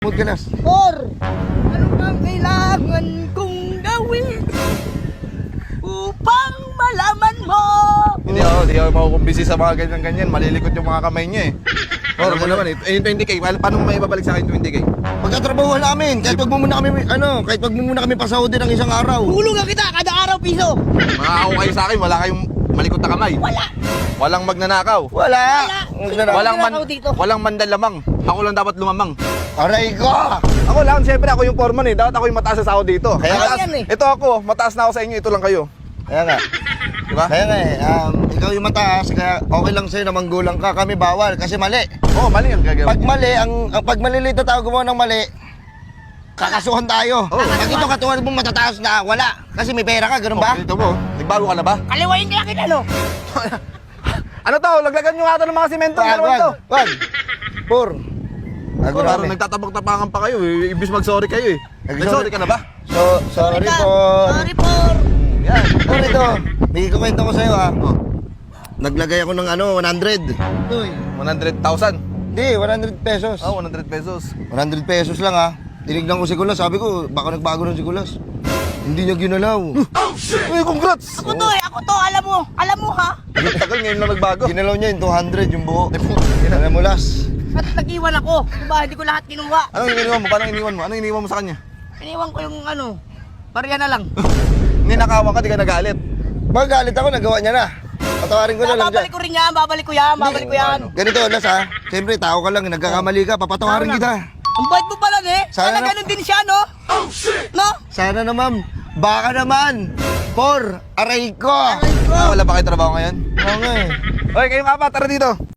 mood ka, Las. Por, ano bang kailangan kong gawin upang malaman mo? Hindi ako makukumbisi sa mga ganyan-ganyan. Malilikot yung mga kamay niya eh. Or mo naman eh. Yung 20k, paano mo may babalik sa akin 20k? Pagkatrabahuhan namin, kahit wag mo muna kami pasahodi ng isang araw. Hulugan kita kada araw piso. Makakaw kayo sa akin, wala kayong malikot na kamay. Wala. Walang magnanakaw. Wala. Wala. Dito. Walang mandalamang. Ako lang dapat lumamang. Aray ko! Ako lang, siyempre ako yung foreman eh. Dapat ako yung mataas sa sahod dito. Kaya Mataas- yan eh. Ito ako, mataas na ako sa inyo, ito lang kayo. Kaya nga. Diba? Kaya nga ikaw yung mataas, kaya okay lang sa'yo na manggulang ka. Kami bawal, kasi mali. Oo, mali ang gagawin. Pag mali, pag malilito tao gumawa ng mali, kakasuhan tayo. Pag ito katulad mong matataas na, wala. Kasi may pera ka, ganun ba? Ito mo, nagbago ka na ba? Kaliwain kaya kita, no? Ano to? Laglagan nyo nga ito ng mga simento. Ano to? Wag. Por. Ako Parang namin. nagtatabak-tapangan pa kayo eh. Ibis mag-sorry kayo eh. Nag-sorry ka na ba? Sorry ka. por. Sorry, Por. Yan. Por ito. May kukwento ko sa'yo ha. Oh, Naglagay ako ng 100. Uy. 100,000. Hindi, 100 pesos. Oh, 100 pesos. 100 pesos lang ha. Tinignan ko si Kulas, sabi ko, baka nagbago ng si Kulas. Hindi niya ginalaw. Uy, congrats! Ako to, alam mo ha? Ang tagal ngayon lang nagbago. Ginalaw niya yung 200, yung buo. Alam mo, Las. At nag-iwan ako. Diba, hindi ko lahat kinuha. Anong iniwan mo? Paano iniwan mo? Anong iniwan mo sa kanya? Iniwan ko yung barya na lang. Ninakawan ka, di ka nagalit. Magalit ako, nagawa niya na. Patawarin ko na lang dyan. Babalik ko yan. Ganito, Las ha. Siyempre, tao ka lang, nagkakamali ka, papatawarin kita. Ang bait mo pa lang eh. Sana Sana na- ganun din siya, no? No? Sana naman, baka naman. Por, aray ko. Wala ba kayo trabaho ngayon? Oo nga eh. Hoy, kayong apat, tara dito.